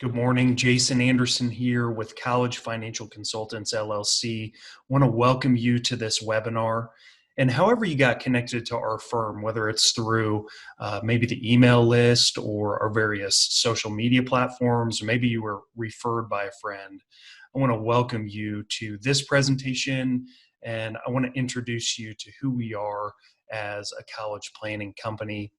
Good morning, Jason Anderson here with College Financial Consultants, LLC. Want to welcome you to this webinar. And however you got connected to our firm, whether it's through maybe the email list or our various social media platforms, or maybe you were referred by a friend, I want to welcome you to this presentation, and I want to introduce you to who we are as a college planning company.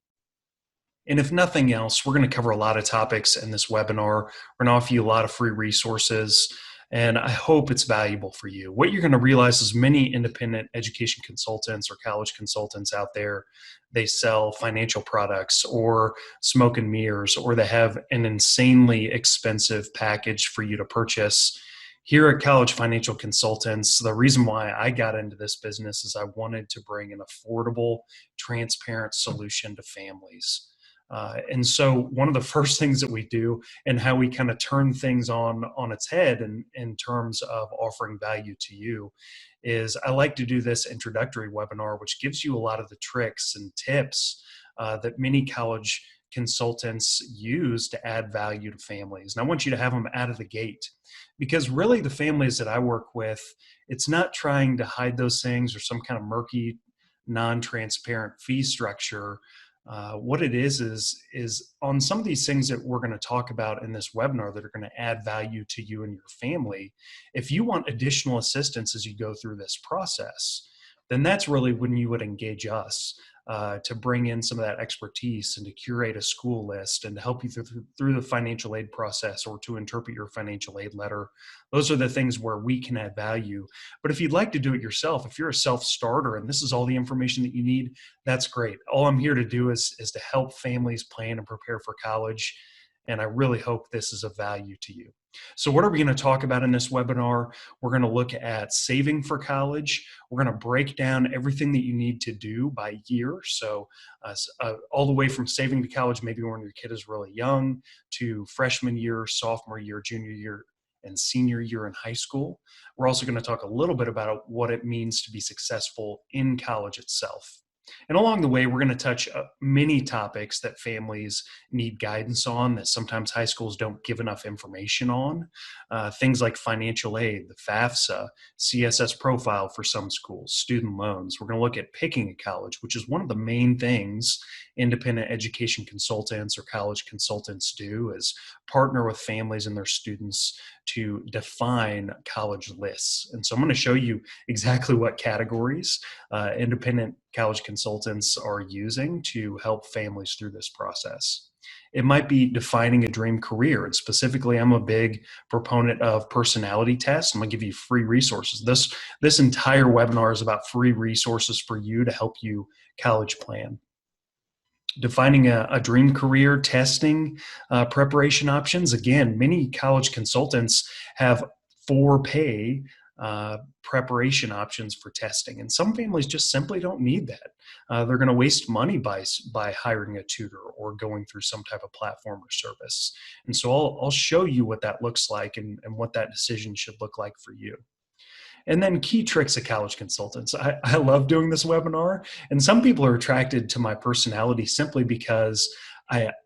And if nothing else, we're going to cover a lot of topics in this webinar. We're going to offer you a lot of free resources, and I hope it's valuable for you. What you're going to realize is many independent education consultants or college consultants out there, they sell financial products or smoke and mirrors, or they have an insanely expensive package for you to purchase. Here at College Financial Consultants, the reason why I got into this business is I wanted to bring an affordable, transparent solution to families. And so one of the first things that we do and how we kind of turn things on its head in terms of offering value to you is I like to do this introductory webinar, which gives you a lot of the tricks and tips that many college consultants use to add value to families. And I want you to have them out of the gate, because really the families that I work with, it's not trying to hide those things or some kind of murky, non-transparent fee structure. What it is on some of these things that we're going to talk about in this webinar that are going to add value to you and your family. If you want additional assistance as you go through this process, then that's really when you would engage us to bring in some of that expertise and to curate a school list and to help you through the financial aid process or to interpret your financial aid letter. Those are the things where we can add value. But if you'd like to do it yourself, if you're a self-starter and this is all the information that you need, that's great. All I'm here to do is to help families plan and prepare for college. And I really hope this is of value to you. So what are we going to talk about in this webinar? We're going to look at saving for college. We're going to break down everything that you need to do by year. So all the way from saving to college, maybe when your kid is really young, to freshman year, sophomore year, junior year, and senior year in high school. We're also going to talk a little bit about what it means to be successful in college itself. And along the way, we're going to touch many topics that families need guidance on that sometimes high schools don't give enough information on. Things like financial aid, the FAFSA, CSS Profile for some schools, student loans. We're going to look at picking a college, which is one of the main things independent education consultants or college consultants do, is partner with families and their students to define college lists. And so I'm going to show you exactly what categories independent college consultants are using to help families through this process. It might be defining a dream career. And specifically, I'm a big proponent of personality tests. I'm going to give you free resources. This entire webinar is about free resources for you to help you college plan. Defining a dream career, testing preparation options. Again, many college consultants have for-pay preparation options for testing, and some families just simply don't need that. They're going to waste money by hiring a tutor or going through some type of platform or service. And so I'll show you what that looks like and what that decision should look like for you. And then key tricks of college consultants. I love doing this webinar, and some people are attracted to my personality simply because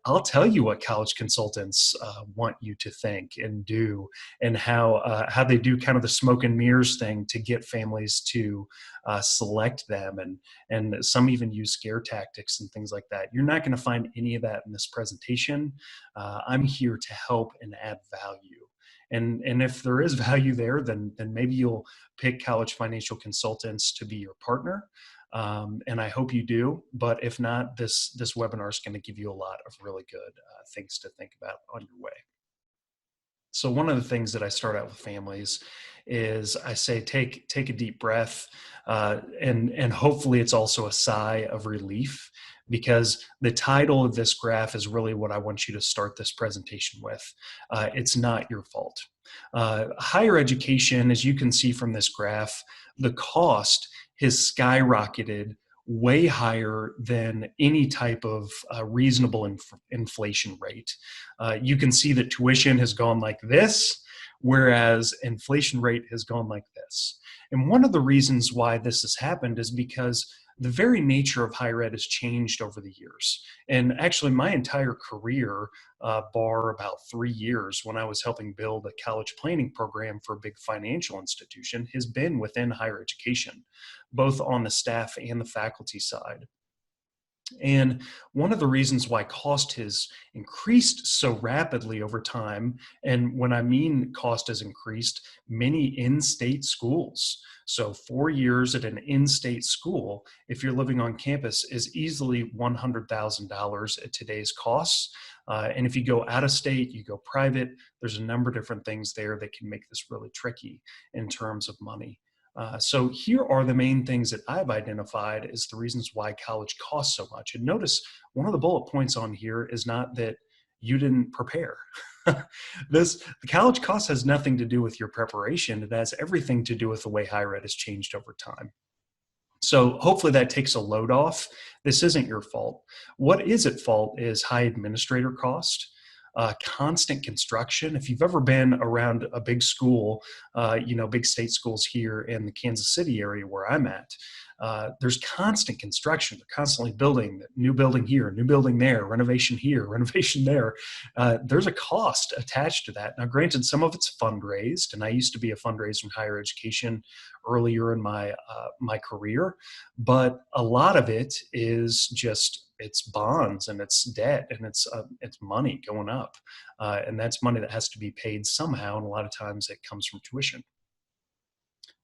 I'll tell you what college consultants want you to think and do, and how they do kind of the smoke and mirrors thing to get families to select them, and some even use scare tactics and things like that. You're not going to find any of that in this presentation. I'm here to help and add value. And if there is value there, then maybe you'll pick College Financial Consultants to be your partner. And I hope you do. But if not, this webinar is going to give you a lot of really good things to think about on your way. So one of the things that I start out with families is I say, take a deep breath, and hopefully it's also a sigh of relief, because the title of this graph is really what I want you to start this presentation with. It's not your fault. Higher education, as you can see from this graph, the cost has skyrocketed way higher than any type of reasonable inflation rate. You can see that tuition has gone like this, whereas inflation rate has gone like this. And one of the reasons why this has happened is because the very nature of higher ed has changed over the years. And actually, my entire career, bar about 3 years when I was helping build a college planning program for a big financial institution, has been within higher education, both on the staff and the faculty side. And one of the reasons why cost has increased so rapidly over time, and when I mean cost has increased, many in-state schools. So 4 years at an in-state school, if you're living on campus, is easily $100,000 at today's costs. And if you go out of state, you go private, there's a number of different things there that can make this really tricky in terms of money. So here are the main things that I've identified as the reasons why college costs so much. And notice one of the bullet points on here is not that you didn't prepare. The college cost has nothing to do with your preparation. It has everything to do with the way higher ed has changed over time. So hopefully that takes a load off. This isn't your fault. What is at fault is high administrator cost. Constant construction. If you've ever been around a big school, big state schools here in the Kansas City area where I'm at, there's constant construction. They're constantly building, new building here, new building there, renovation here, renovation there. There's a cost attached to that. Now, granted, some of it's fundraised, and I used to be a fundraiser in higher education earlier in my career, but a lot of it is just it's bonds and it's debt and it's money going up, and that's money that has to be paid somehow, and a lot of times it comes from tuition.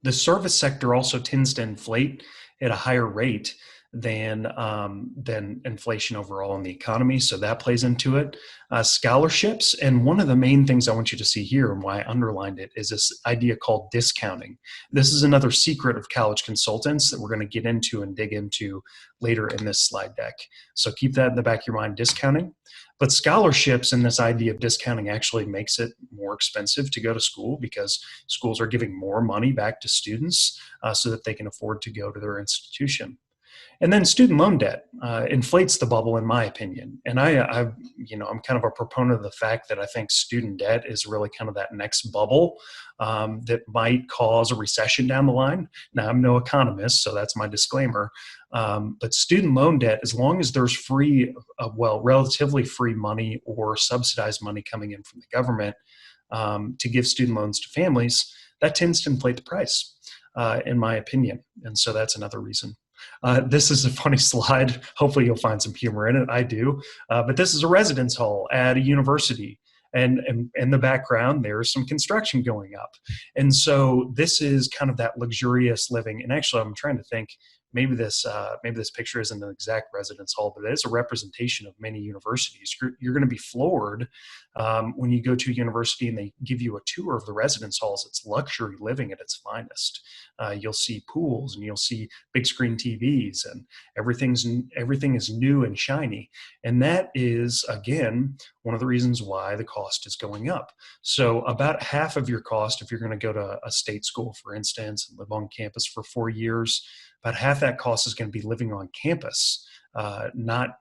The service sector also tends to inflate at a higher rate than inflation overall in the economy, so that plays into it. Scholarships, and one of the main things I want you to see here and why I underlined it is this idea called discounting. This is another secret of college consultants that we're going to get into and dig into later in this slide deck. So keep that in the back of your mind, discounting. But scholarships and this idea of discounting actually makes it more expensive to go to school because schools are giving more money back to students so that they can afford to go to their institution. And then student loan debt inflates the bubble, in my opinion. And I'm kind of a proponent of the fact that I think student debt is really kind of that next bubble that might cause a recession down the line. Now, I'm no economist, so that's my disclaimer. But student loan debt, as long as there's relatively free money or subsidized money coming in from the government to give student loans to families, that tends to inflate the price, in my opinion. And so that's another reason. This is a funny slide. Hopefully you'll find some humor in it. I do. But this is a residence hall at a university. And in the background, there's some construction going up. And so this is kind of that luxurious living. And actually, I'm trying to think, maybe this picture isn't an exact residence hall, but it's a representation of many universities. You're going to be floored when you go to a university and they give you a tour of the residence halls. It's luxury living at its finest. You'll see pools and you'll see big screen TVs, and everything is new and shiny. And that is, again, one of the reasons why the cost is going up. So about half of your cost, if you're going to go to a state school, for instance, and live on campus for 4 years, about half that cost is going to be living on campus, not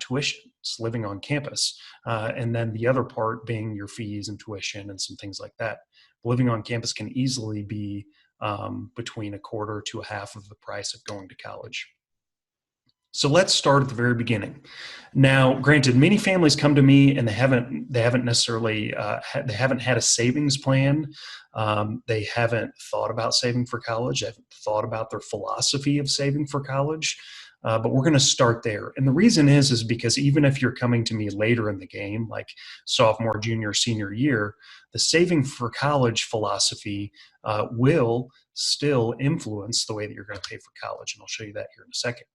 tuition. It's living on campus. And then the other part being your fees and tuition and some things like that. Living on campus can easily be between a quarter to a half of the price of going to college. So let's start at the very beginning. Now, granted, many families come to me and they haven't necessarily they haven't had a savings plan. They haven't thought about saving for college. They haven't thought about their philosophy of saving for college. But we're going to start there. And the reason is because even if you're coming to me later in the game, like sophomore, junior, senior year, the saving for college philosophy will still influence the way that you're going to pay for college. And I'll show you that here in a second.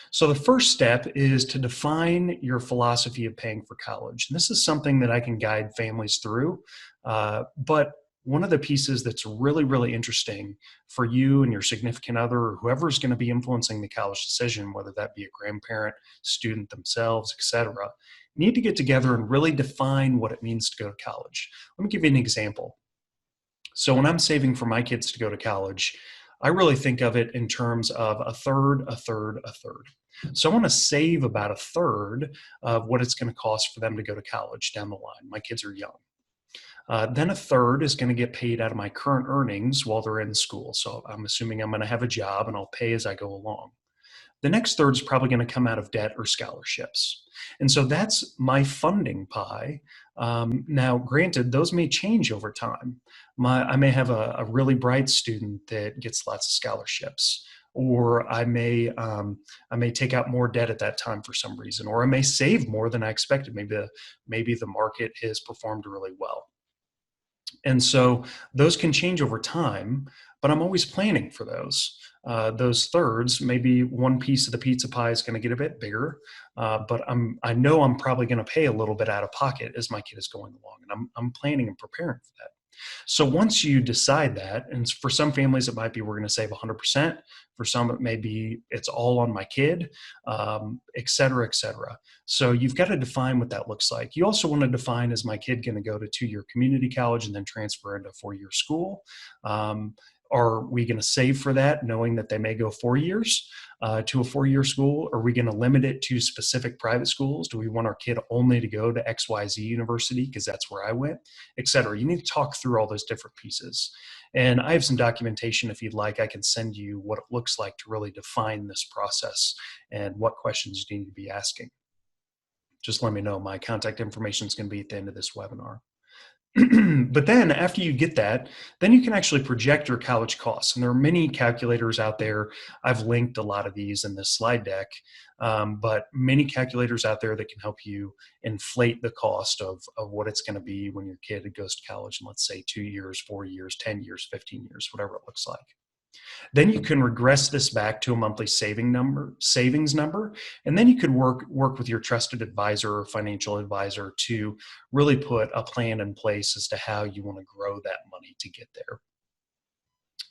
So the first step is to define your philosophy of paying for college. And this is something that I can guide families through. But one of the pieces that's really, really interesting for you and your significant other or whoever's going to be influencing the college decision, whether that be a grandparent, student themselves, etc., need to get together and really define what it means to go to college. Let me give you an example. So when I'm saving for my kids to go to college, I really think of it in terms of a third, a third, a third. So I want to save about a third of what it's going to cost for them to go to college down the line. My kids are young. Then a third is going to get paid out of my current earnings while they're in school. So I'm assuming I'm going to have a job and I'll pay as I go along. The next third is probably going to come out of debt or scholarships. And so that's my funding pie. Now, granted, those may change over time. I may have a really bright student that gets lots of scholarships, or I may take out more debt at that time for some reason, or I may save more than I expected. Maybe the market has performed really well. And so those can change over time, but I'm always planning for those. Those thirds, maybe one piece of the pizza pie is going to get a bit bigger, but I know I'm probably going to pay a little bit out of pocket as my kid is going along, and I'm planning and preparing for that. So once you decide that, and for some families it might be we're going to save 100%. For some it may be it's all on my kid, et cetera, et cetera. So you've got to define what that looks like. You also want to define, is my kid going to go to 2-year community college and then transfer into 4-year school? Are we going to save for that, knowing that they may go 4 years to a 4-year school? Are we going to limit it to specific private schools? Do we want our kid only to go to XYZ university because that's where I went, et cetera? You need to talk through all those different pieces. And I have some documentation, if you'd like, I can send you what it looks like to really define this process and what questions you need to be asking. Just let me know. My contact information is going to be at the end of this webinar. But then after you get that, then you can actually project your college costs. And there are many calculators out there. I've linked a lot of these in this slide deck, but many calculators out there that can help you inflate the cost of what it's going to be when your kid goes to college in, let's say, 2 years, 4 years, 10 years, 15 years, whatever it looks like. Then you can regress this back to a monthly savings number, and then you could work with your trusted advisor or financial advisor to really put a plan in place as to how you want to grow that money to get there.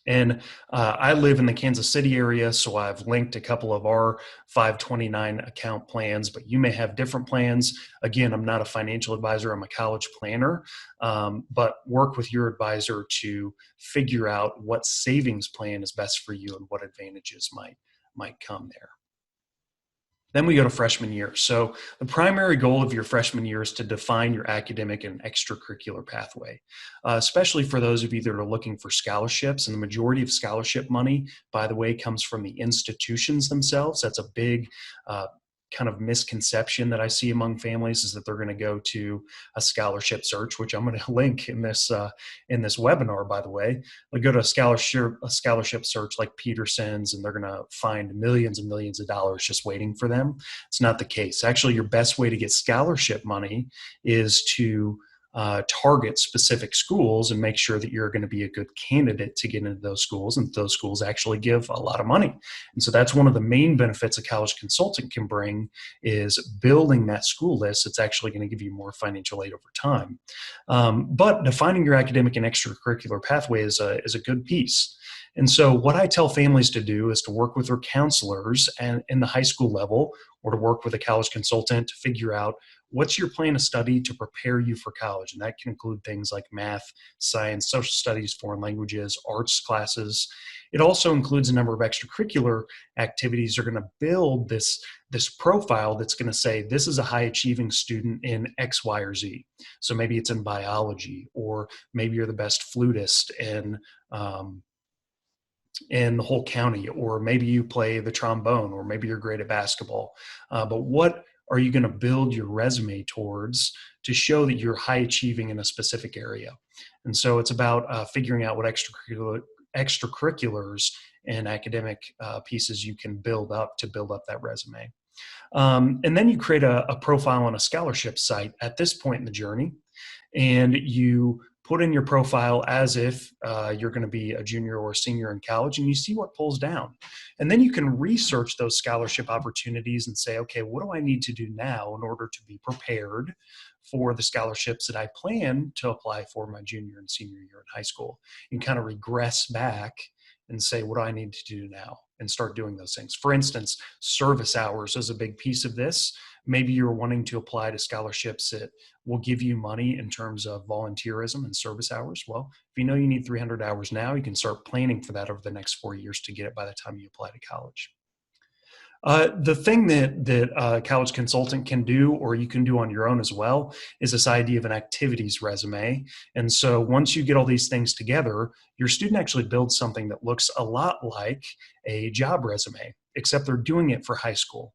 And I live in the Kansas City area, so I've linked a couple of our 529 account plans, but you may have different plans. Again, I'm not a financial advisor, I'm a college planner, but work with your advisor to figure out what savings plan is best for you and what advantages might come there. Then we go to freshman year. So the primary goal of your freshman year is to define your academic and extracurricular pathway, especially for those of you that are looking for scholarships. And the majority of scholarship money, by the way, comes from the institutions themselves. That's a big kind of misconception that I see among families, is that they're going to go to a scholarship search, which I'm going to link in this webinar, by the way. They go to a scholarship search like Peterson's, and they're going to find millions and millions of dollars just waiting for them. It's not the case. Actually, your best way to get scholarship money is to target specific schools and make sure that you're going to be a good candidate to get into those schools, and those schools actually give a lot of money. And so that's one of the main benefits a college consultant can bring, is building that school list. It's actually going to give you more financial aid over time. But defining your academic and extracurricular pathway is a good piece. And so what I tell families to do is to work with their counselors and in the high school level, or to work with a college consultant to figure out what's your plan of study to prepare you for college. And that can include things like math, science, social studies, foreign languages, arts classes. It also includes a number of extracurricular activities that are going to build this profile that's going to say, this is a high achieving student in X, Y, or Z. So maybe it's in biology, or maybe you're the best flutist in the whole county, or maybe you play the trombone, or maybe you're great at basketball. But what are you going to build your resume towards to show that you're high achieving in a specific area? And so it's about figuring out what extracurriculars and academic pieces you can build up to build up that resume. And then you create a profile on a scholarship site at this point in the journey, and you put in your profile as if you're going to be a junior or a senior in college, and you see what pulls down. And then you can research those scholarship opportunities and say, okay, what do I need to do now in order to be prepared for the scholarships that I plan to apply for my junior and senior year in high school? And kind of regress back and say, what do I need to do now? And start doing those things. For instance, service hours is a big piece of this. Maybe you're wanting to apply to scholarships that will give you money in terms of volunteerism and service hours. Well, if you know you need 300 hours now, you can start planning for that over the next 4 years to get it by the time you apply to college. The thing that a college consultant can do, or you can do on your own as well, is this idea of an activities resume. And so once you get all these things together, your student actually builds something that looks a lot like a job resume. except they're doing it for high school.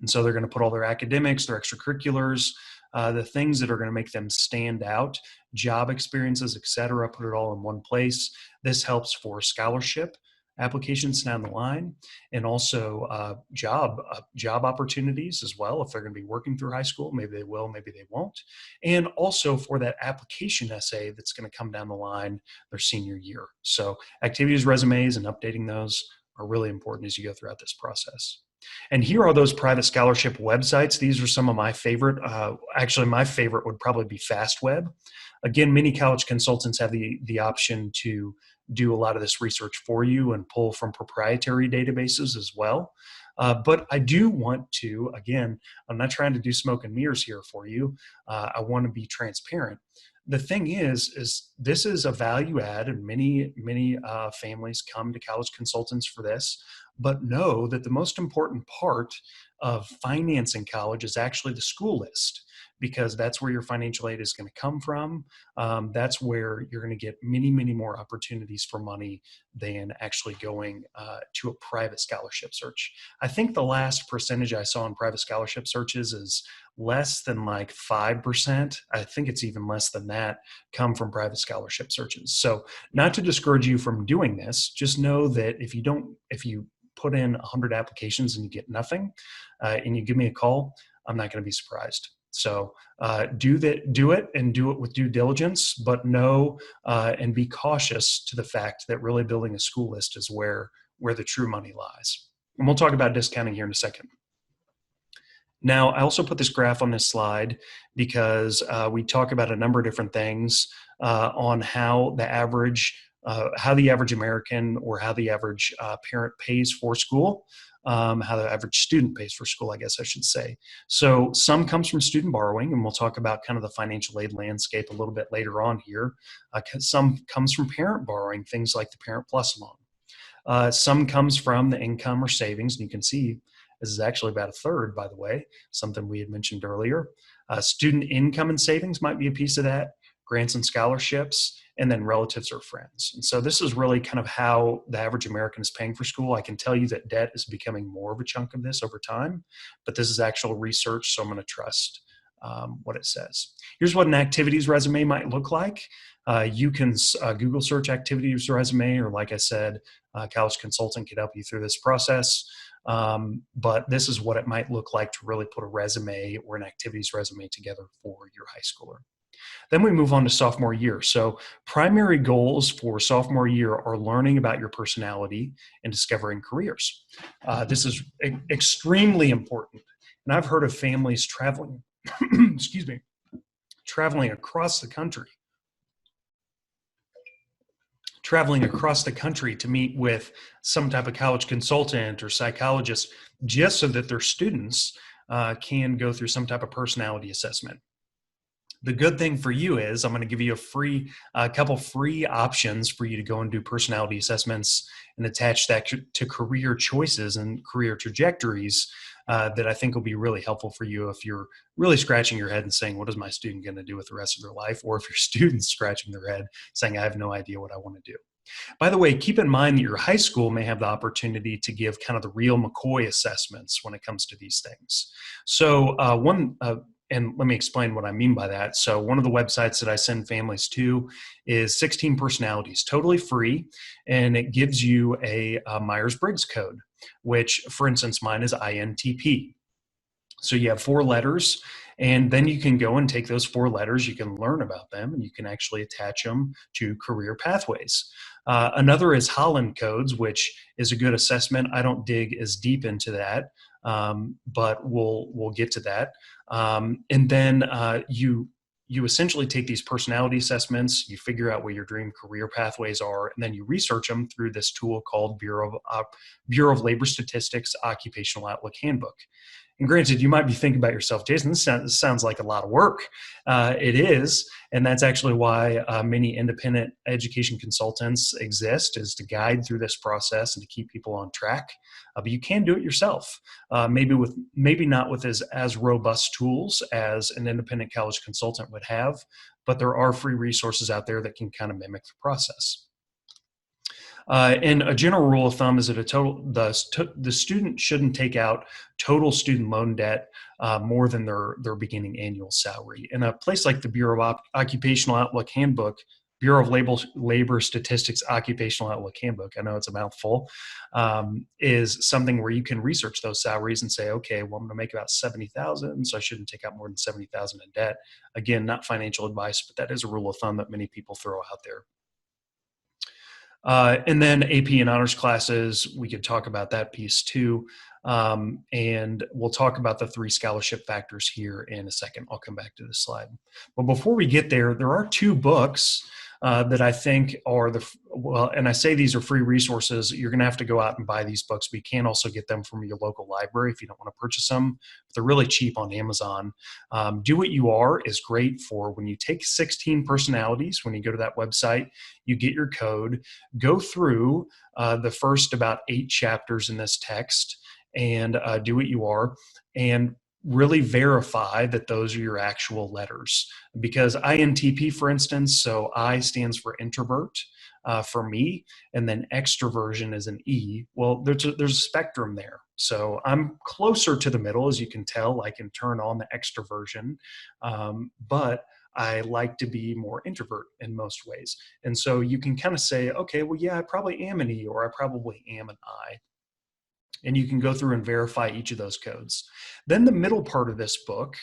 And so they're going to put all their academics, their extracurriculars, the things that are going to make them stand out, job experiences, et cetera, put it all in one place. This helps for scholarship applications down the line, and also job opportunities as well. If they're going to be working through high school, maybe they will, maybe they won't. And also for that application essay that's going to come down the line their senior year. So activities resumes and updating those are really important as you go throughout this process. And here are those private scholarship websites. These are some of my favorite. Actually, my favorite would probably be FastWeb. Again, many college consultants have the option to do a lot of this research for you and pull from proprietary databases as well. But I do want to, again, I'm not trying to do smoke and mirrors here for you. I want to be transparent. The thing is this is a value add, and many families come to college consultants for this, but know that the most important part of financing college is actually the school list, because that's where your financial aid is going to come from. That's where you're going to get many more opportunities for money than actually going to a private scholarship search. I think the last percentage I saw in private scholarship searches is less than like 5%. I think it's even less than that come from private scholarship searches. So not to discourage you from doing this, just know that if you put in 100 applications and you get nothing, and you give me a call, I'm not going to be surprised. So do it and do it with due diligence, but know and be cautious to the fact that really building a school list is where the true money lies. And we'll talk about discounting here in a second. Now, I also put this graph on this slide because we talk about a number of different things on how the average American, or how the average parent pays for school, how the average student pays for school, I guess I should say. So some comes from student borrowing, and we'll talk about kind of the financial aid landscape a little bit later on here. Some comes from parent borrowing, things like the Parent Plus loan. Some comes from the income or savings, and you can see this is actually about a third, by the way, something we had mentioned earlier. Student income and savings might be a piece of that, grants and scholarships, and then relatives or friends. And so this is really kind of how the average American is paying for school. I can tell you that debt is becoming more of a chunk of this over time, but this is actual research, so I'm going to trust what it says. Here's what an activities resume might look like. You can Google search activities resume, or like I said, College Consultant can help you through this process. But this is what it might look like to really put a resume or an activities resume together for your high schooler. Then we move on to sophomore year. So primary goals for sophomore year are learning about your personality and discovering careers. This is extremely important. And I've heard of families traveling, traveling across the country to meet with some type of college consultant or psychologist, just so that their students can go through some type of personality assessment. The good thing for you is I'm going to give you a couple free options for you to go and do personality assessments and attach that to career choices and career trajectories that I think will be really helpful for you if you're really scratching your head and saying, what is my student going to do with the rest of their life? Or if your student's scratching their head saying, I have no idea what I want to do. By the way, keep in mind that your high school may have the opportunity to give kind of the real McCoy assessments when it comes to these things. So and let me explain what I mean by that. So one of the websites that I send families to is 16 Personalities, totally free, and it gives you a Myers-Briggs code, which, for instance, mine is INTP. So you have 4 letters, and then you can go and take those 4 letters, you can learn about them, and you can actually attach them to career pathways. Another is Holland codes, which is a good assessment. I don't dig as deep into that, but we'll get to that. And then you essentially take these personality assessments, you figure out what your dream career pathways are, and then you research them through this tool called Bureau of Labor Statistics Occupational Outlook Handbook. And granted, you might be thinking about yourself, Jason, this sounds like a lot of work. It is, and that's actually why many independent education consultants exist, is to guide through this process and to keep people on track. But you can do it yourself, maybe not with as robust tools as an independent college consultant would have, but there are free resources out there that can kind of mimic the process. And a general rule of thumb is that the student shouldn't take out total student loan debt more than their beginning annual salary. In a place like the Bureau of Occupational Outlook Handbook, Bureau of Labor Statistics Occupational Outlook Handbook, I know it's a mouthful, is something where you can research those salaries and say, okay, well, I'm going to make about 70,000, so I shouldn't take out more than 70,000 in debt. Again, not financial advice, but that is a rule of thumb that many people throw out there. And then AP and honors classes, we could talk about that piece too. And we'll talk about the 3 scholarship factors here in a second. I'll come back to this slide. But before we get there, there are 2 books that I think are and I say these are free resources. You're going to have to go out and buy these books, but you can also get them from your local library if you don't want to purchase them. They're really cheap on Amazon. Do What You Are is great for when you take 16 personalities. When you go to that website, you get your code, go through the first about 8 chapters in this text, and Do What You Are, and really verify that those are your actual letters. Because INTP, for instance, so I stands for introvert for me, and then extroversion is an E. Well, there's a spectrum there. So I'm closer to the middle, as you can tell. I can turn on the extroversion, but I like to be more introvert in most ways. And so you can kind of say, okay, well, yeah, I probably am an E, or I probably am an I. And you can go through and verify each of those codes. Then the middle part of this book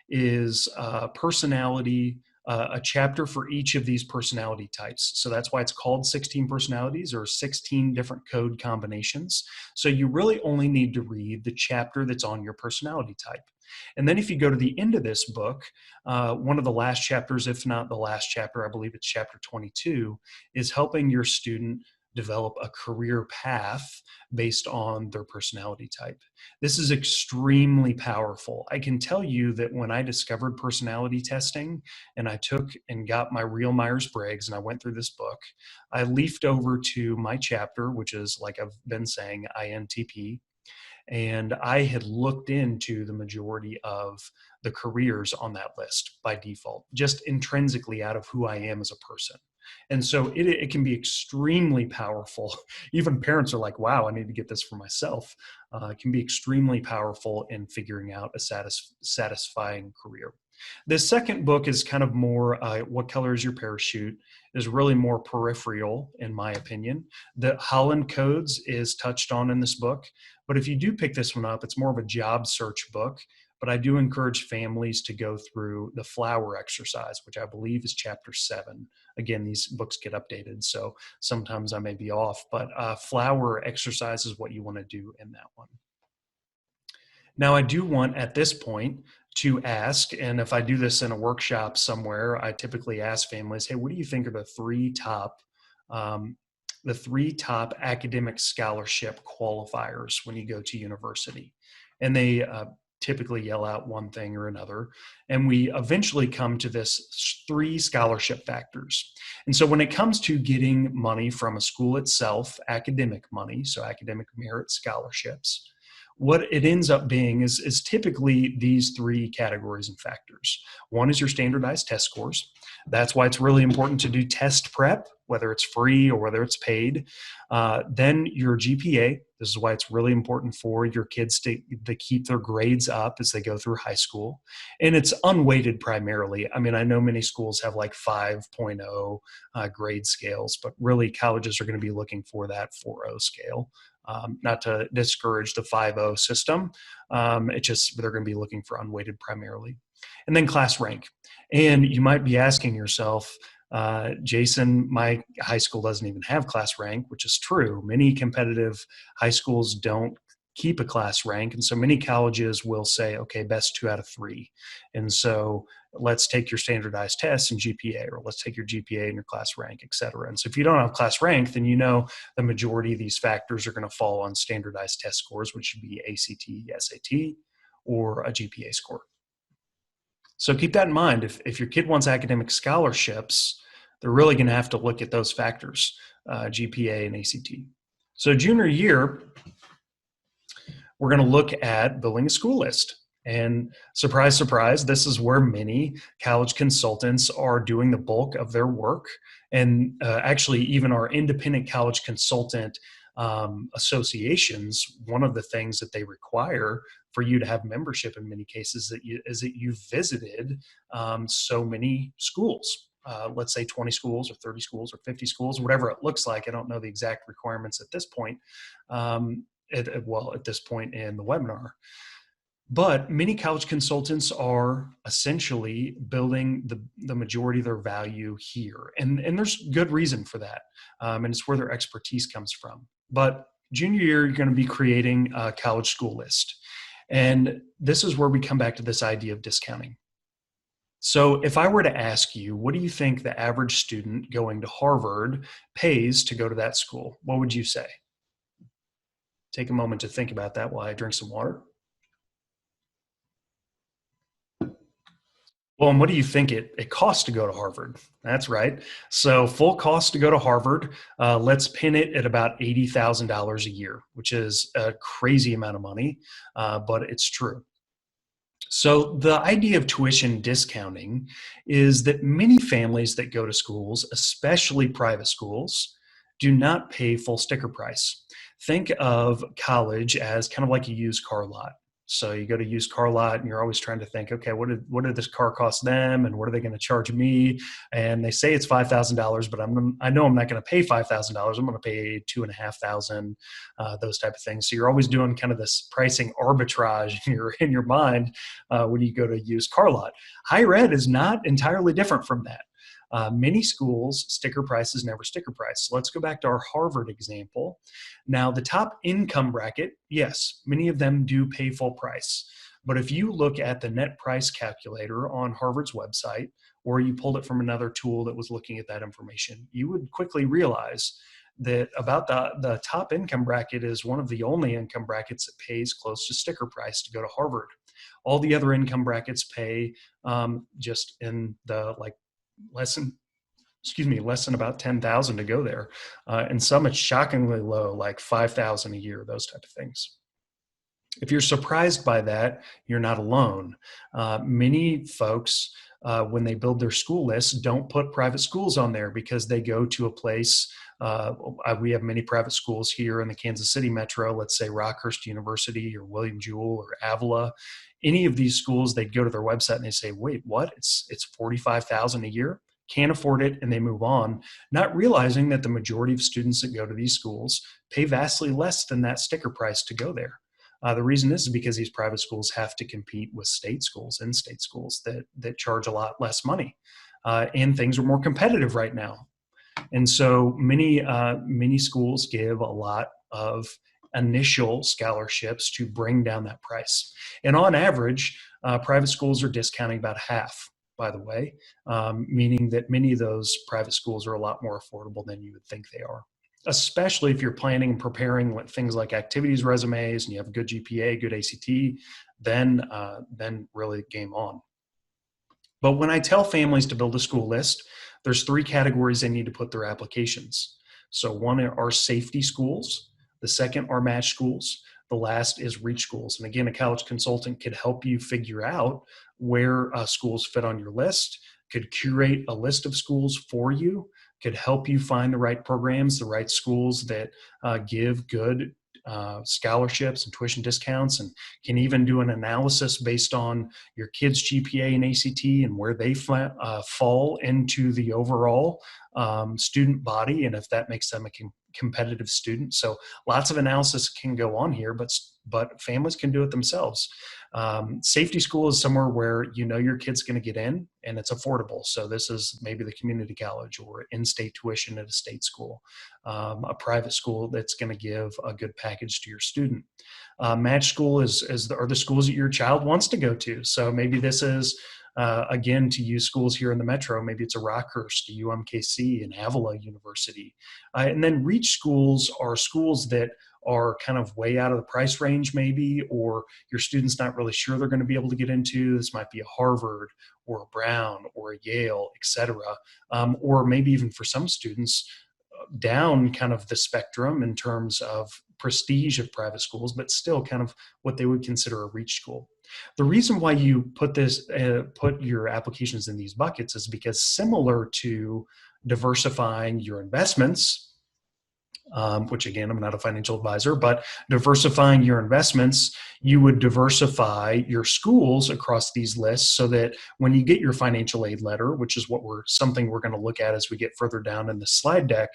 is personality, a chapter for each of these personality types. So that's why it's called 16 personalities, or 16 different code combinations. So you really only need to read the chapter that's on your personality type. And then if you go to the end of this book, one of the last chapters, if not the last chapter, I believe it's chapter 22, is helping your student develop a career path based on their personality type. This is extremely powerful. I can tell you that when I discovered personality testing and I took and got my real Myers-Briggs and I went through this book, I leafed over to my chapter, which is, like I've been saying, INTP, and I had looked into the majority of the careers on that list by default, just intrinsically out of who I am as a person. And so it can be extremely powerful. Even parents are like, wow, I need to get this for myself. It can be extremely powerful in figuring out a satisfying career. The second book is kind of more, What Color is Your Parachute? Is really more peripheral, in my opinion. The Holland Codes is touched on in this book, but if you do pick this one up, it's more of a job search book. But I do encourage families to go through the flower exercise, which I believe is chapter 7. Again, these books get updated, so sometimes I may be off, but flower exercise is what you want to do in that one. Now, I do want at this point to ask, and if I do this in a workshop somewhere, I typically ask families, hey, what do you think are the 3 top academic scholarship qualifiers when you go to university? And they typically yell out one thing or another. And we eventually come to this 3 scholarship factors. And so when it comes to getting money from a school itself, academic money, so academic merit scholarships, what it ends up being is typically these 3 categories and factors. One is your standardized test scores. That's why it's really important to do test prep, whether it's free or whether it's paid. Then your GPA. This is why it's really important for your kids to keep their grades up as they go through high school. And it's unweighted primarily. I mean, I know many schools have like 5.0 grade scales, but really colleges are going to be looking for that 4.0 scale. Not to discourage the 5.0 system. It's just they're going to be looking for unweighted primarily. And then class rank. And you might be asking yourself, Jason, my high school doesn't even have class rank, which is true. Many competitive high schools don't keep a class rank. And so many colleges will say, okay, best 2 out of 3. And so let's take your standardized tests and GPA, or let's take your GPA and your class rank, et cetera. And so if you don't have class rank, then you know the majority of these factors are going to fall on standardized test scores, which would be ACT, SAT, or a GPA score. So keep that in mind. If your kid wants academic scholarships, they're really going to have to look at those factors, GPA and ACT. So junior year, we're going to look at building a school list. And surprise, surprise, this is where many college consultants are doing the bulk of their work. And actually, even our independent college consultant associations, one of the things that they require for you to have membership in many cases is that you've visited so many schools. Let's say 20 schools or 30 schools or 50 schools, whatever it looks like. I don't know the exact requirements at this point. At this point in the webinar. But many college consultants are essentially building the majority of their value here. And there's good reason for that. And it's where their expertise comes from. But junior year, you're going to be creating a college school list. And this is where we come back to this idea of discounting. So if I were to ask you, what do you think the average student going to Harvard pays to go to that school? What would you say? Take a moment to think about that while I drink some water. Well, and what do you think it costs to go to Harvard? That's right. So full cost to go to Harvard, let's pin it at about $80,000 a year, which is a crazy amount of money, but it's true. So the idea of tuition discounting is that many families that go to schools, especially private schools, do not pay full sticker price. Think of college as kind of like a used car lot. So you go to used car lot and you're always trying to think, okay, what did this car cost them and what are they going to charge me? And they say it's $5,000, but I know I'm not going to pay $5,000. I'm going to pay $2,500, those type of things. So you're always doing kind of this pricing arbitrage in your mind when you go to used car lot. Higher ed is not entirely different from that. Many schools, sticker price is never sticker price. So let's go back to our Harvard example. Now, the top income bracket, yes, many of them do pay full price. But if you look at the net price calculator on Harvard's website, or you pulled it from another tool that was looking at that information, you would quickly realize that about the top income bracket is one of the only income brackets that pays close to sticker price to go to Harvard. All the other income brackets pay just in the less than about 10,000 to go there. And some it's shockingly low, like 5,000 a year, those type of things. If you're surprised by that, you're not alone. Many folks, when they build their school lists, don't put private schools on there because they go to a place. We have many private schools here in the Kansas City metro, let's say Rockhurst University or William Jewell or Avila. Any of these schools, they'd go to their website and they say, wait, what? It's $45,000 a year? Can't afford it, and they move on, not realizing that the majority of students that go to these schools pay vastly less than that sticker price to go there. The reason is because these private schools have to compete with state schools and state schools that charge a lot less money, and things are more competitive right now. And so many schools give a lot of initial scholarships to bring down that price. And on average, private schools are discounting about half, by the way, meaning that many of those private schools are a lot more affordable than you would think they are, especially if you're planning and preparing things like activities resumes and you have a good GPA, good ACT, then really game on. But when I tell families to build a school list, there's 3 categories they need to put their applications. So one are safety schools, the second are match schools, the last is reach schools. And again, a college consultant could help you figure out where schools fit on your list, could curate a list of schools for you, could help you find the right programs, the right schools that give good scholarships and tuition discounts, and can even do an analysis based on your kids' GPA and ACT and where they fall into the overall student body, and if that makes them a competitive student. So lots of analysis can go on here, but families can do it themselves. Safety school is somewhere where you know your kid's going to get in and it's affordable. So this is maybe the community college or in-state tuition at a state school, a private school that's going to give a good package to your student. Match school are the schools that your child wants to go to. So maybe this is again, to use schools here in the metro, maybe it's a Rockhurst, a UMKC, an Avila University. And then reach schools are schools that are kind of way out of the price range maybe, or your student's not really sure they're going to be able to get into. This might be a Harvard or a Brown or a Yale, et cetera. Or maybe even for some students, down kind of the spectrum in terms of prestige of private schools, but still kind of what they would consider a reach school. The reason why you put your applications in these buckets is because, similar to diversifying your investments, which again, I'm not a financial advisor, but diversifying your investments, you would diversify your schools across these lists so that when you get your financial aid letter, which is something we're going to look at as we get further down in the slide deck,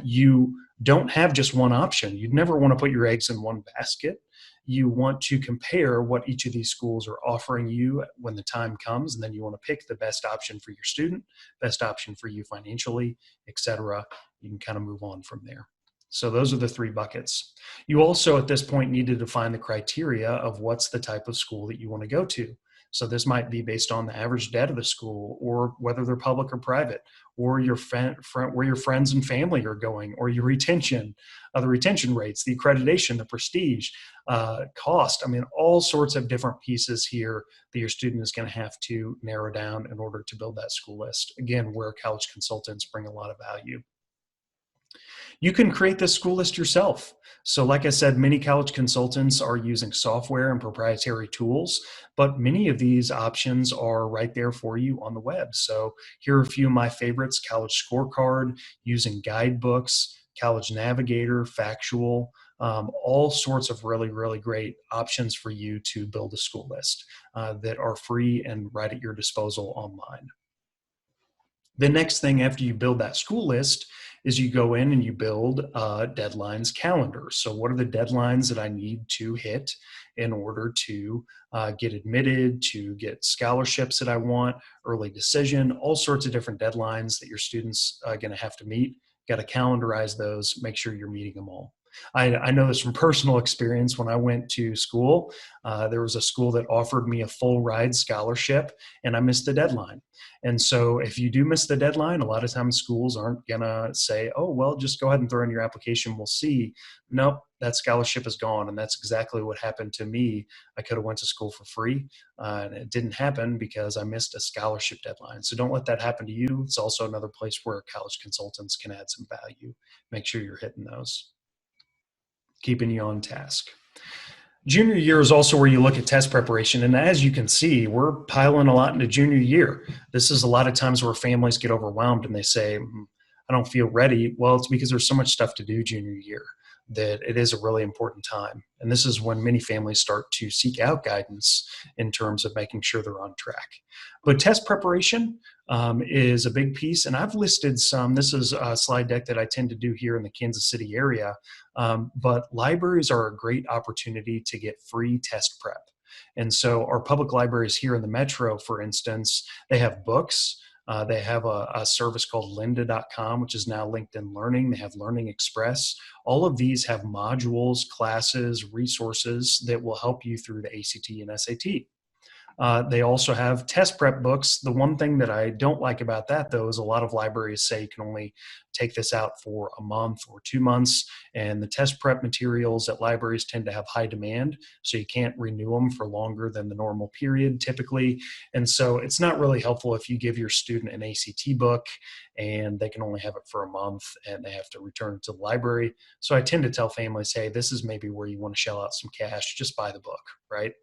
you don't have just one option. You'd never want to put your eggs in one basket. You want to compare what each of these schools are offering you when the time comes, and then you want to pick the best option for your student, best option for you financially, etc. You can kind of move on from there. So those are the three buckets. You also, at this point, need to define the criteria of what's the type of school that you want to go to. So this might be based on the average debt of the school, or whether they're public or private, or where your friends and family are going, or your retention, the retention rates, the accreditation, the prestige, cost. I mean, all sorts of different pieces here that your student is going to have to narrow down in order to build that school list. Again, where college consultants bring a lot of value. You can create this school list yourself. So like I said, many college consultants are using software and proprietary tools, but many of these options are right there for you on the web. So here are a few of my favorites: College Scorecard, using guidebooks, College Navigator, Factual, all sorts of really, really great options for you to build a school list that are free and right at your disposal online. The next thing after you build that school list is you go in and you build deadlines calendar. So what are the deadlines that I need to hit in order to get admitted, to get scholarships that I want, early decision, all sorts of different deadlines that your students are going to have to meet. Got to calendarize those, make sure you're meeting them all. I know this from personal experience. When I went to school, there was a school that offered me a full ride scholarship, and I missed the deadline. And so if you do miss the deadline, a lot of times schools aren't going to say, oh, well, just go ahead and throw in your application. We'll see. Nope, that scholarship is gone. And that's exactly what happened to me. I could have went to school for free, and it didn't happen because I missed a scholarship deadline. So don't let that happen to you. It's also another place where college consultants can add some value. Make sure you're hitting those, keeping you on task. Junior year is also where you look at test preparation. And as you can see, we're piling a lot into junior year. This is a lot of times where families get overwhelmed and they say, I don't feel ready. Well, it's because there's so much stuff to do junior year that it is a really important time. And this is when many families start to seek out guidance in terms of making sure they're on track. But test preparation is a big piece. And I've listed some. This is a slide deck that I tend to do here in the Kansas City area. But libraries are a great opportunity to get free test prep. And so our public libraries here in the metro, for instance, they have books. They have a service called lynda.com, which is now LinkedIn Learning. They have Learning Express. All of these have modules, classes, resources that will help you through the ACT and SAT. They also have test prep books. The one thing that I don't like about that, though, is a lot of libraries say you can only take this out for a month or 2 months, and the test prep materials at libraries tend to have high demand, so you can't renew them for longer than the normal period typically. And so it's not really helpful if you give your student an ACT book and they can only have it for a month and they have to return it to the library. So I tend to tell families, hey, this is maybe where you want to shell out some cash, just buy the book, right?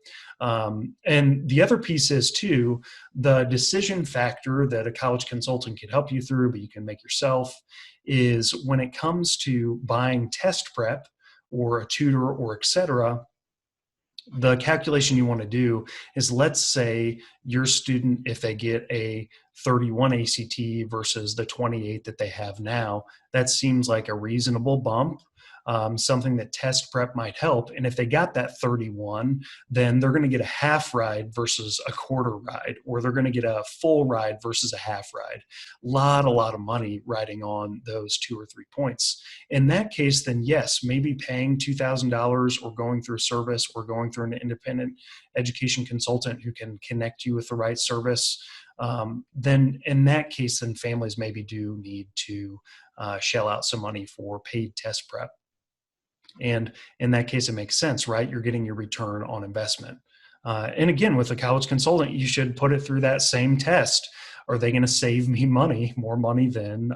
And the other piece is too, the decision factor that a college consultant can help you through, but you can make yourself, is when it comes to buying test prep or a tutor or et cetera, the calculation you want to do is, let's say your student, if they get a 31 ACT versus the 28 that they have now, that seems like a reasonable bump. Something that test prep might help. And if they got that 31, then they're going to get a half ride versus a quarter ride, or they're going to get a full ride versus a half ride. A lot of money riding on those 2 or 3 points. In that case, then yes, maybe paying $2,000 or going through a service or going through an independent education consultant who can connect you with the right service. Then in that case, then families maybe do need to shell out some money for paid test prep. And in that case, it makes sense, right? You're getting your return on investment. And again, with a college consultant, you should put it through that same test. are they going to save me money, more money than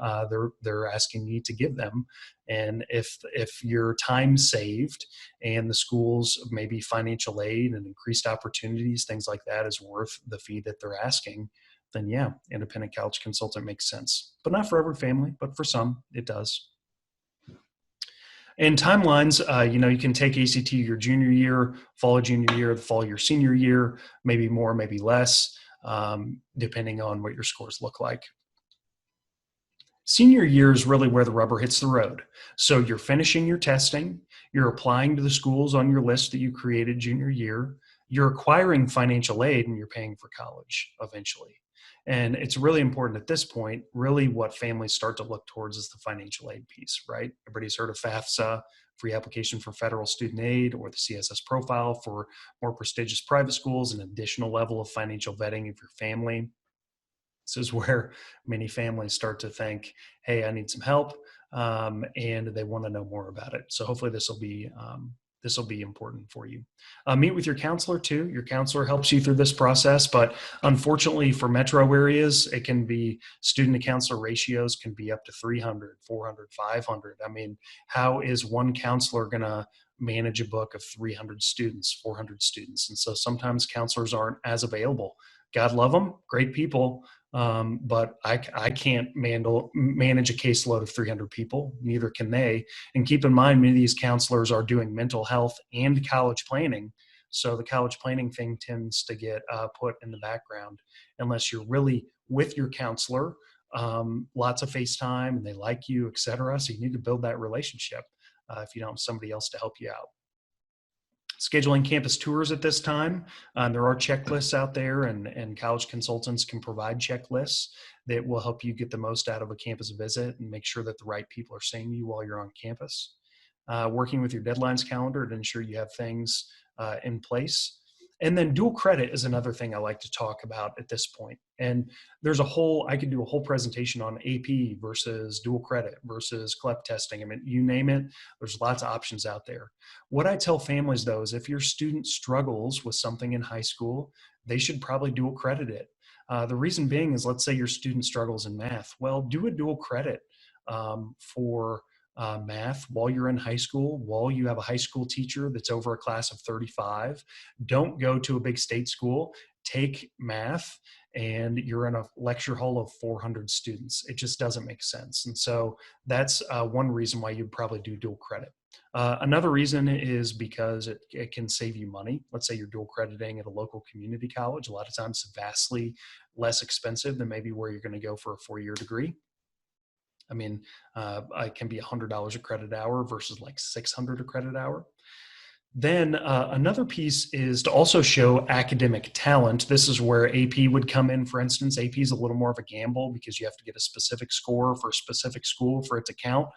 they're asking me to give them? And if your time saved and the schools maybe financial aid and increased opportunities, things like that, is worth the fee that they're asking, then yeah, independent college consultant makes sense. But not for every family, but for some, it does. And timelines, you can take ACT your junior year, fall of junior year, the fall of your senior year, maybe more, maybe less, depending on what your scores look like. Senior year is really where the rubber hits the road. So you're finishing your testing, you're applying to the schools on your list that you created junior year, you're acquiring financial aid, and you're paying for college eventually. And it's really important at this point, really what families start to look towards is the financial aid piece, right? Everybody's heard of FAFSA, free application for federal student aid, or the CSS Profile for more prestigious private schools, an additional level of financial vetting of your family. This is where many families start to think, hey, I need some help, and they want to know more about it. So hopefully this will be important for you. Meet with your counselor too. Your counselor helps you through this process, but unfortunately for metro areas, it can be student to counselor ratios can be up to 300, 400, 500. I mean, how is one counselor going to manage a book of 300 students, 400 students? And so sometimes counselors aren't as available. God love them, great people, but I can't manage a caseload of 300 people. Neither can they. And keep in mind, many of these counselors are doing mental health and college planning. So the college planning thing tends to get put in the background unless you're really with your counselor, lots of FaceTime, and they like you, et cetera. So you need to build that relationship if you don't have somebody else to help you out. Scheduling campus tours at this time. There are checklists out there, and college consultants can provide checklists that will help you get the most out of a campus visit and make sure that the right people are seeing you while you're on campus. Working with your deadlines calendar to ensure you have things in place. And then dual credit is another thing I like to talk about at this point. And I could do a whole presentation on AP versus dual credit versus CLEP testing. I mean, you name it, there's lots of options out there. What I tell families though is if your student struggles with something in high school, they should probably dual credit it. The reason being is, let's say your student struggles in math. Well, do a dual credit for math while you're in high school, while you have a high school teacher that's over a class of 35. Don't go to a big state school, take math, and you're in a lecture hall of 400 students. It just doesn't make sense. And so that's one reason why you'd probably do dual credit. Another reason is because it can save you money. Let's say you're dual crediting at a local community college. A lot of times it's vastly less expensive than maybe where you're going to go for a 4-year degree. I mean, it can be $100 a credit hour versus like $600 a credit hour. Then another piece is to also show academic talent. This is where AP would come in, for instance. AP is a little more of a gamble because you have to get a specific score for a specific school for it to count.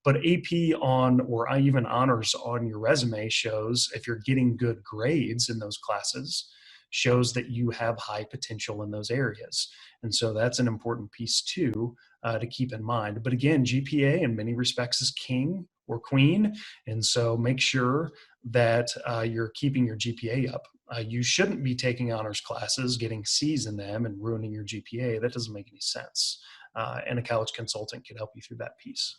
But AP or even honors on your resume shows, if you're getting good grades in those classes, shows that you have high potential in those areas. And so that's an important piece too to keep in mind. But again, GPA in many respects is king or queen. And so make sure that you're keeping your GPA up. You shouldn't be taking honors classes, getting C's in them, and ruining your GPA. That doesn't make any sense. And a college consultant can help you through that piece.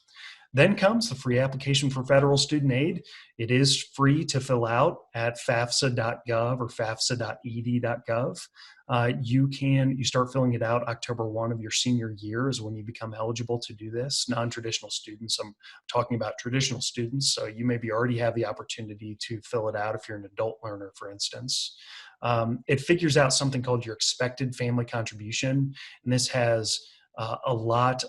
Then comes the free application for federal student aid. It is free to fill out at fafsa.gov or fafsa.ed.gov. You start filling it out October 1 of your senior year is when you become eligible to do this. Non-traditional students, I'm talking about traditional students, so you maybe already have the opportunity to fill it out if you're an adult learner, for instance. It figures out something called your expected family contribution, and this has a lot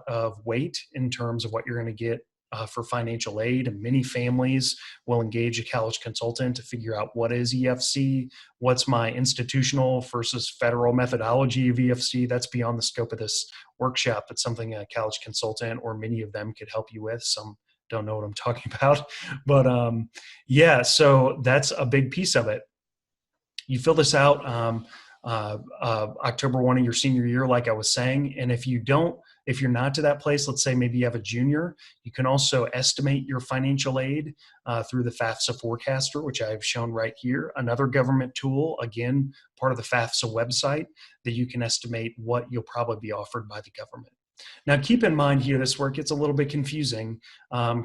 of weight in terms of what you're going to get for financial aid. And many families will engage a college consultant to figure out what is EFC, what's my institutional versus federal methodology of EFC. That's beyond the scope of this workshop. It's something a college consultant or many of them could help you with. Some don't know what I'm talking about, but yeah, so that's a big piece of it. You fill this out October 1 of your senior year, like I was saying. And if you don't If you're not to that place, let's say maybe you have a junior, you can also estimate your financial aid through the FAFSA forecaster, which I've shown right here. Another government tool, again, part of the FAFSA website, that you can estimate what you'll probably be offered by the government. Now, keep in mind here, this where it gets a little bit confusing.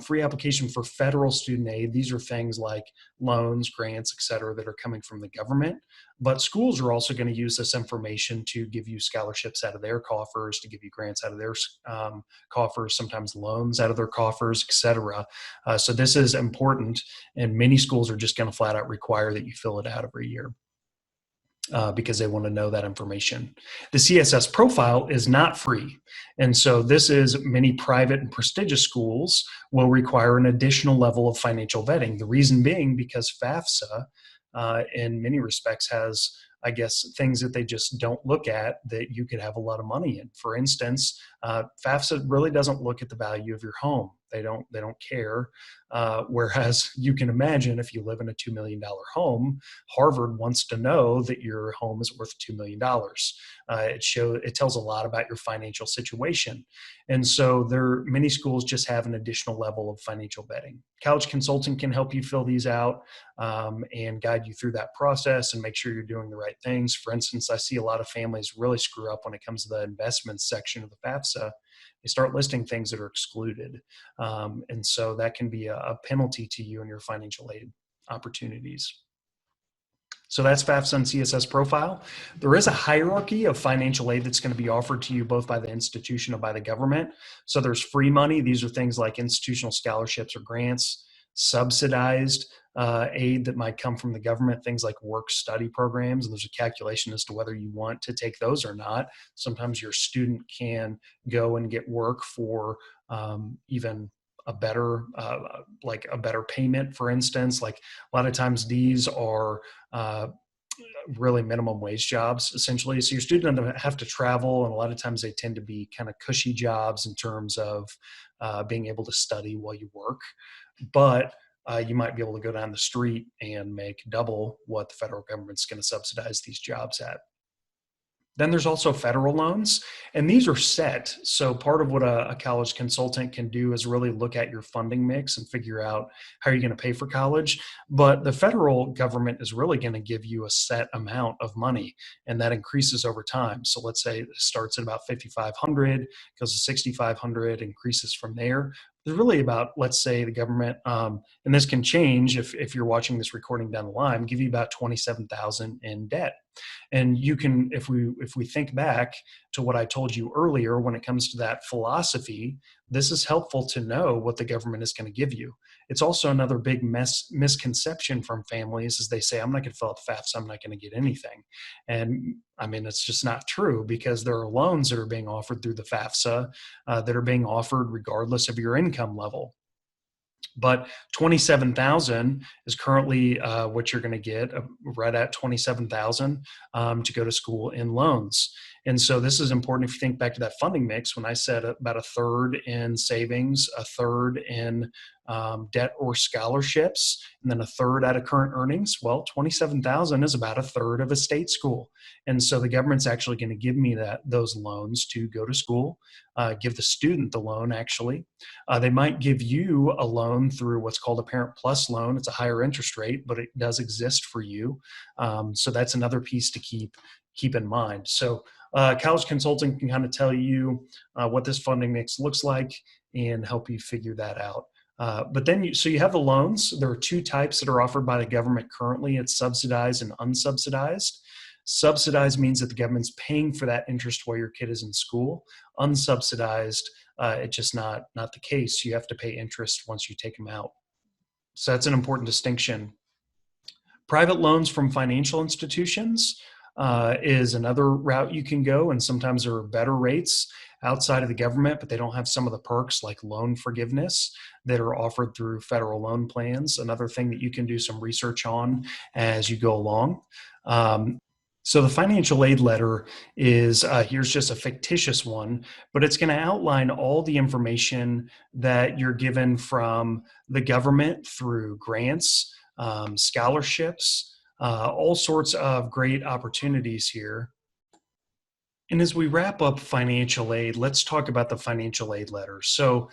Free application for federal student aid, these are things like loans, grants, et cetera, that are coming from the government. But schools are also going to use this information to give you scholarships out of their coffers, to give you grants out of their coffers, sometimes loans out of their coffers, et cetera. So this is important, and many schools are just going to flat out require that you fill it out every year. Because they want to know that information. The CSS profile is not free. And so this is many private and prestigious schools will require an additional level of financial vetting. The reason being because FAFSA, in many respects, has, I guess, things that they just don't look at that you could have a lot of money in. For instance, FAFSA really doesn't look at the value of your home. They don't care. Whereas you can imagine if you live in a $2 million home, Harvard wants to know that your home is worth $2 million. It tells a lot about your financial situation. And so many schools just have an additional level of financial vetting. College Consultant can help you fill these out and guide you through that process and make sure you're doing the right things. For instance, I see a lot of families really screw up when it comes to the investments section of the FAFSA. They start listing things that are excluded. And so that can be a penalty to you and your financial aid opportunities. So that's FAFSA and CSS Profile. There is a hierarchy of financial aid that's going to be offered to you both by the institution and by the government. So there's free money. These are things like institutional scholarships or grants, subsidized aid that might come from the government, things like work-study programs. And there's a calculation as to whether you want to take those or not. Sometimes your student can go and get work for even a better payment, for instance. Like a lot of times these are really minimum wage jobs, essentially. So your student doesn't have to travel, and a lot of times they tend to be kind of cushy jobs in terms of being able to study while you work. But you might be able to go down the street and make double what the federal government's going to subsidize these jobs at. Then there's also federal loans, and these are set. So part of what a college consultant can do is really look at your funding mix and figure out how you're going to pay for college. But the federal government is really going to give you a set amount of money, and that increases over time. So let's say it starts at about $5,500, goes to $6,500, increases from there. There's really about, let's say the government, and this can change if you're watching this recording down the line, give you about $27,000 in debt. And you can, if we think back to what I told you earlier, when it comes to that philosophy, this is helpful to know what the government is going to give you. It's also another big misconception from families is they say, I'm not going to fill out the FAFSA, I'm not going to get anything. And I mean, it's just not true, because there are loans that are being offered through the FAFSA that are being offered regardless of your income level. But $27,000 is currently what you're going to get, right at $27,000 to go to school in loans. And so this is important if you think back to that funding mix. When I said about a third in savings, a third in debt or scholarships, and then a third out of current earnings, well, $27,000 is about a third of a state school. And so the government's actually going to give me those loans to go to school, give the student the loan, actually. They might give you a loan through what's called a Parent Plus loan. It's a higher interest rate, but it does exist for you. So that's another piece to keep in mind. So college consulting can kind of tell you what this funding mix looks like and help you figure that out. But then, so you have the loans. There are two types that are offered by the government currently. It's subsidized and unsubsidized. Subsidized means that the government's paying for that interest while your kid is in school. Unsubsidized, it's just not the case. You have to pay interest once you take them out. So that's an important distinction. Private loans from financial institutions is another route you can go, and sometimes there are better rates outside of the government, but they don't have some of the perks like loan forgiveness that are offered through federal loan plans. Another thing that you can do some research on as you go along. So the financial aid letter is, here's just a fictitious one, but it's going to outline all the information that you're given from the government through grants, scholarships, all sorts of great opportunities here. And as we wrap up financial aid, let's talk about the financial aid letter. So,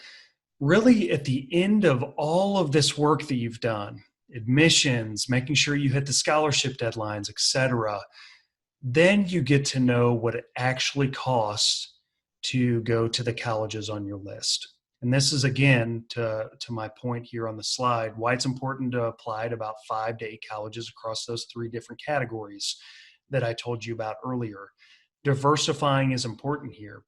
really, at the end of all of this work that you've done, admissions, making sure you hit the scholarship deadlines, etc., then you get to know what it actually costs to go to the colleges on your list. And this is, again, to my point here on the slide, why it's important to apply to about 5 to 8 colleges across those 3 different categories that I told you about earlier. Diversifying is important here.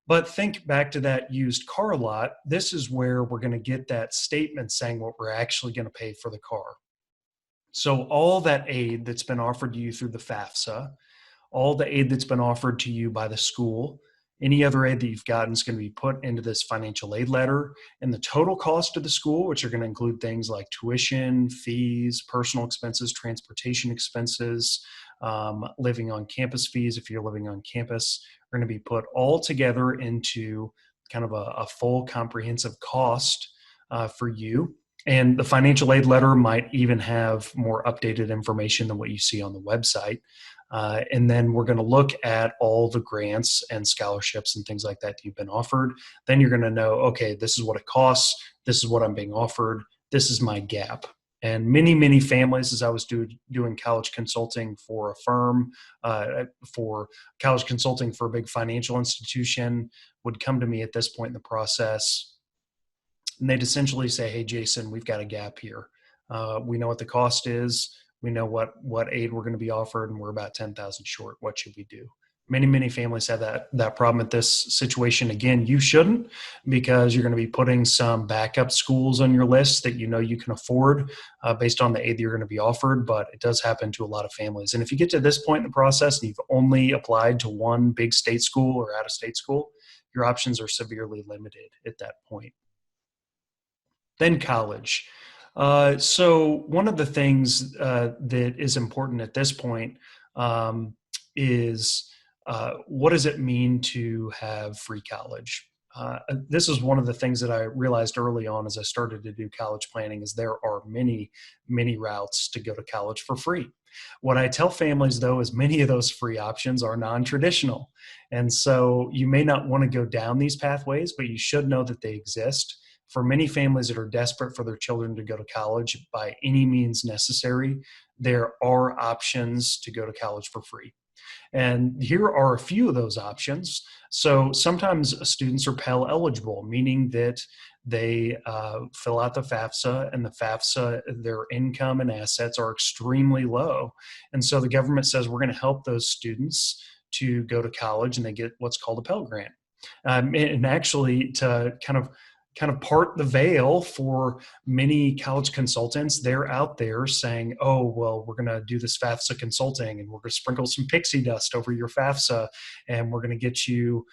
But think back to that used car lot. This is where we're going to get that statement saying what we're actually going to pay for the car. So all that aid that's been offered to you through the FAFSA, all the aid that's been offered to you by the school, any other aid that you've gotten is going to be put into this financial aid letter, and the total cost of the school, which are going to include things like tuition, fees, personal expenses, transportation expenses, living on campus fees if you're living on campus, are going to be put all together into kind of a full comprehensive cost for you. And the financial aid letter might even have more updated information than what you see on the website. And then we're going to look at all the grants and scholarships and things like that you've been offered. Then you're going to know, okay, this is what it costs. This is what I'm being offered. This is my gap. And many families, as I was doing college consulting for a firm, for college consulting for a big financial institution, would come to me at this point in the process. And they'd essentially say, hey, Jason, we've got a gap here. We know what the cost is. We know what aid we're going to be offered, and we're about 10,000 short. What should we do? Many families have that problem at this situation. Again, you shouldn't, because you're going to be putting some backup schools on your list that you know you can afford based on the aid that you're going to be offered. But it does happen to a lot of families. And if you get to this point in the process and you've only applied to one big state school or out-of-state school, your options are severely limited at that point. Then college. So one of the things that is important at this point is what does it mean to have free college? This is one of the things that I realized early on as I started to do college planning, is there are many routes to go to college for free. What I tell families, though, is many of those free options are non-traditional. And so you may not want to go down these pathways, but you should know that they exist. For many families that are desperate for their children to go to college by any means necessary, there are options to go to college for free. And here are a few of those options. So sometimes students are Pell eligible, meaning that they fill out the FAFSA, and the FAFSA, their income and assets are extremely low. And so the government says, we're going to help those students to go to college, and they get what's called a Pell Grant. And actually, to kind of part the veil for many college consultants, they're out there saying, oh, well, we're going to do this FAFSA consulting, and we're going to sprinkle some pixie dust over your FAFSA, and we're going to get you,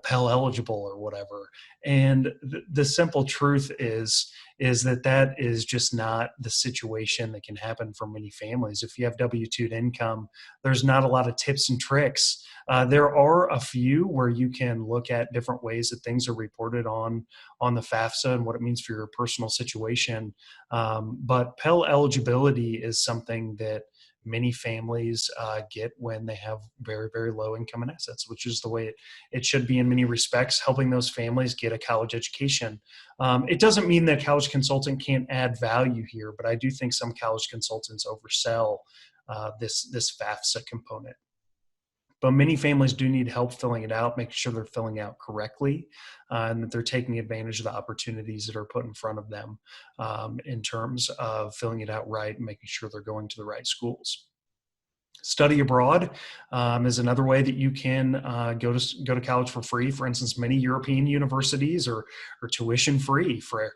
Pell eligible or whatever. And the simple truth is that is just not the situation that can happen for many families. If you have W-2 income, there's not a lot of tips and tricks. There are a few where you can look at different ways that things are reported on the FAFSA and what it means for your personal situation. But Pell eligibility is something that many families get when they have very low income and assets, which is the way it should be in many respects, helping those families get a college education. It doesn't mean that college consulting can't add value here, but I do think some college consultants oversell this FAFSA component. But many families do need help filling it out, making sure they're filling out correctly, and that they're taking advantage of the opportunities that are put in front of them in terms of filling it out right and making sure they're going to the right schools. Study abroad is another way that you can go to college for free. For instance, many European universities are tuition free for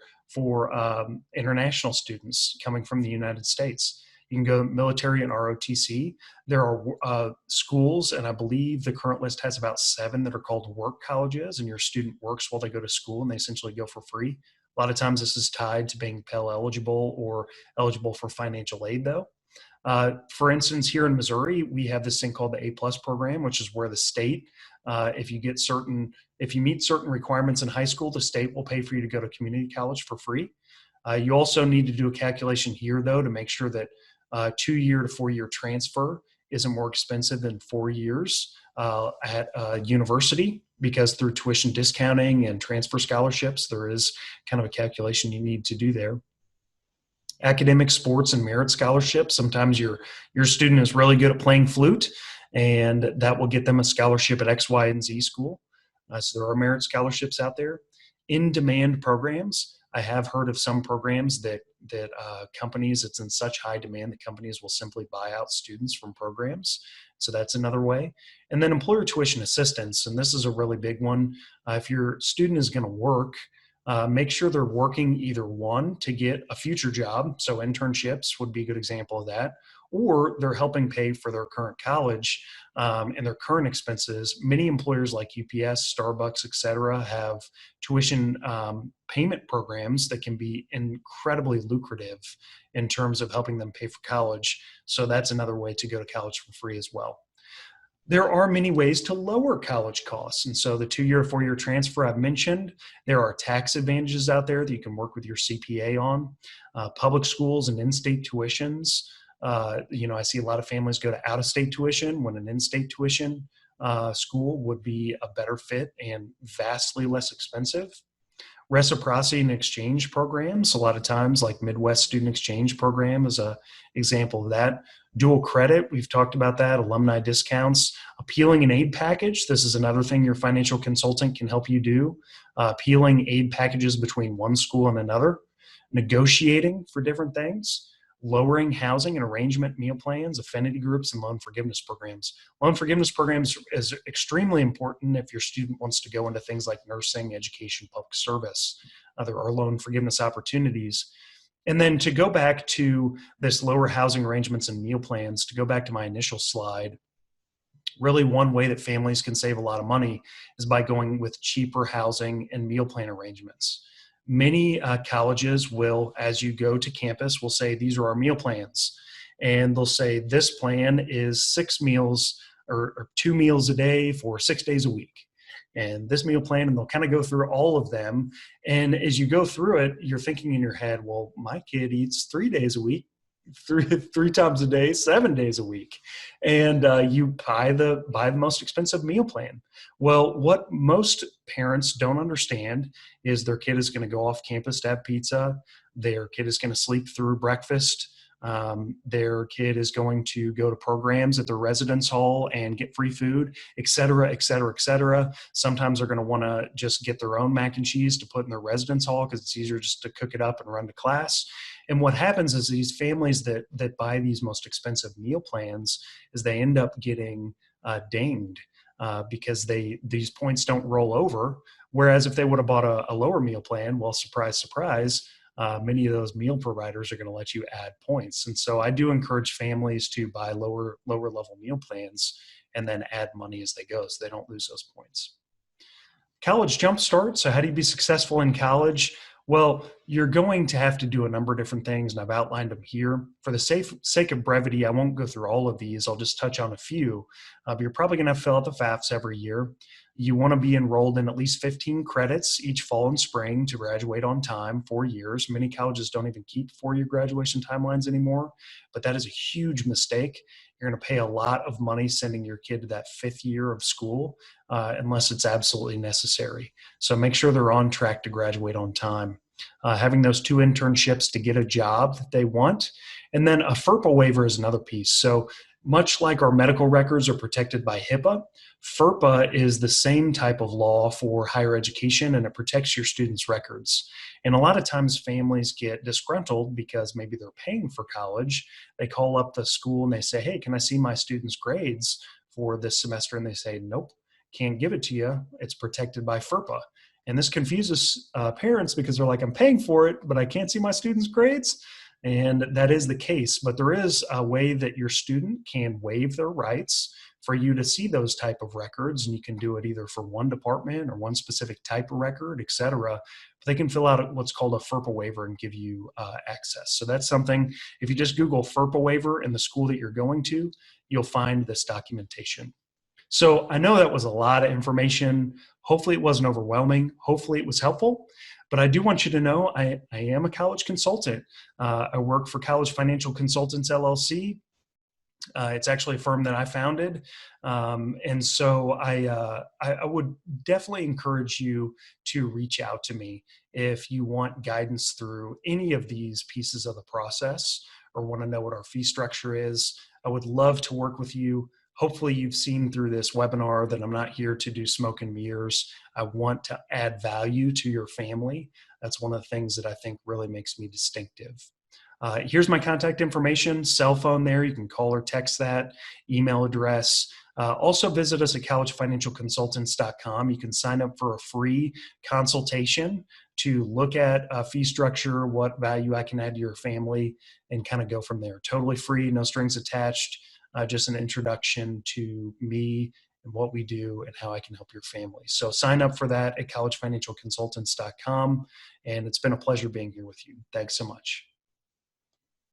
international students coming from the United States. You can go military and ROTC. There are schools, and I believe the current list has about 7 that are called work colleges, and your student works while they go to school, and they essentially go for free. A lot of times this is tied to being Pell eligible or eligible for financial aid, though. For instance, here in Missouri, we have this thing called the A+ program, which is where the state, if you meet certain requirements in high school, the state will pay for you to go to community college for free. You also need to do a calculation here, though, to make sure that 2-year to 4-year transfer isn't more expensive than 4 years at a university, because through tuition discounting and transfer scholarships, there is kind of a calculation you need to do there. Academic, sports, and merit scholarships. Sometimes your student is really good at playing flute, and that will get them a scholarship at X, Y, and Z school. So there are merit scholarships out there. In-demand programs. I have heard of some programs that companies, it's in such high demand that companies will simply buy out students from programs. So that's another way. And then employer tuition assistance, and this is a really big one. If your student is going to work, make sure they're working either one to get a future job, so internships would be a good example of that, or they're helping pay for their current college and their current expenses. Many employers like UPS, Starbucks, et cetera, have tuition payment programs that can be incredibly lucrative in terms of helping them pay for college. So that's another way to go to college for free as well. There are many ways to lower college costs. And so the 2-year, 4-year transfer I've mentioned, there are tax advantages out there that you can work with your CPA on. Public schools and in-state tuitions. I see a lot of families go to out-of-state tuition when an in-state tuition school would be a better fit and vastly less expensive. Reciprocity and exchange programs, a lot of times, like Midwest Student Exchange Program is an example of that. Dual credit, we've talked about that. Alumni discounts. Appealing an aid package, this is another thing your financial consultant can help you do. Appealing aid packages between one school and another. Negotiating for different things. Lowering housing and arrangement meal plans, affinity groups, and loan forgiveness programs. Loan forgiveness programs is extremely important if your student wants to go into things like nursing, education, public service. There are loan forgiveness opportunities. And then to go back to this lower housing arrangements and meal plans, to go back to my initial slide, really one way that families can save a lot of money is by going with cheaper housing and meal plan arrangements. Many colleges will, as you go to campus, will say, these are our meal plans. And they'll say, this plan is 6 meals or 2 meals a day for 6 days a week. And this meal plan, and they'll kind of go through all of them. And as you go through it, you're thinking in your head, well, my kid eats 3 days a week, three times a day, 7 days a week. And you buy the most expensive meal plan. Well, what most parents don't understand is their kid is going to go off campus to have pizza. Their kid is going to sleep through breakfast. Their kid is going to go to programs at their residence hall and get free food, et cetera, et cetera, et cetera. Sometimes they're going to want to just get their own mac and cheese to put in their residence hall because it's easier just to cook it up and run to class. And what happens is these families that buy these most expensive meal plans is they end up getting dinged because these points don't roll over. Whereas if they would have bought a lower meal plan, well, surprise, surprise, many of those meal providers are going to let you add points. And so I do encourage families to buy lower level meal plans and then add money as they go so they don't lose those points. College jumpstart. So how do you be successful in college? Well, you're going to have to do a number of different things, and I've outlined them here. For the sake of brevity, I won't go through all of these. I'll just touch on a few. But you're probably going to have to fill out the FAFSA every year. You want to be enrolled in at least 15 credits each fall and spring to graduate on time, 4 years. Many colleges don't even keep 4-year graduation timelines anymore, but that is a huge mistake. You're going to pay a lot of money sending your kid to that 5th year of school unless it's absolutely necessary. So make sure they're on track to graduate on time. Having those 2 internships to get a job that they want. And then a FERPA waiver is another piece. So much like our medical records are protected by HIPAA, FERPA is the same type of law for higher education, and it protects your students' records. And a lot of times families get disgruntled because maybe they're paying for college. They call up the school and they say, hey, can I see my students' grades for this semester? And they say, nope, can't give it to you. It's protected by FERPA. And this confuses parents because they're like, I'm paying for it, but I can't see my students' grades. And that is the case. But there is a way that your student can waive their rights for you to see those type of records. And you can do it either for one department or one specific type of record, et cetera. But they can fill out what's called a FERPA waiver and give you access. So that's something, if you just Google FERPA waiver in the school that you're going to, you'll find this documentation. So I know that was a lot of information. Hopefully it wasn't overwhelming. Hopefully it was helpful. But I do want you to know I am a college consultant. I work for College Financial Consultants, LLC. It's actually a firm that I founded. And so I would definitely encourage you to reach out to me if you want guidance through any of these pieces of the process or want to know what our fee structure is. I would love to work with you. Hopefully you've seen through this webinar that I'm not here to do smoke and mirrors. I want to add value to your family. That's one of the things that I think really makes me distinctive. Here's my contact information, cell phone there. You can call or text that, email address. Also visit us at collegefinancialconsultants.com. You can sign up for a free consultation to look at fee structure, what value I can add to your family, and kind of go from there. Totally free, no strings attached, just an introduction to me and what we do and how I can help your family. So sign up for that at collegefinancialconsultants.com. And it's been a pleasure being here with you. Thanks so much.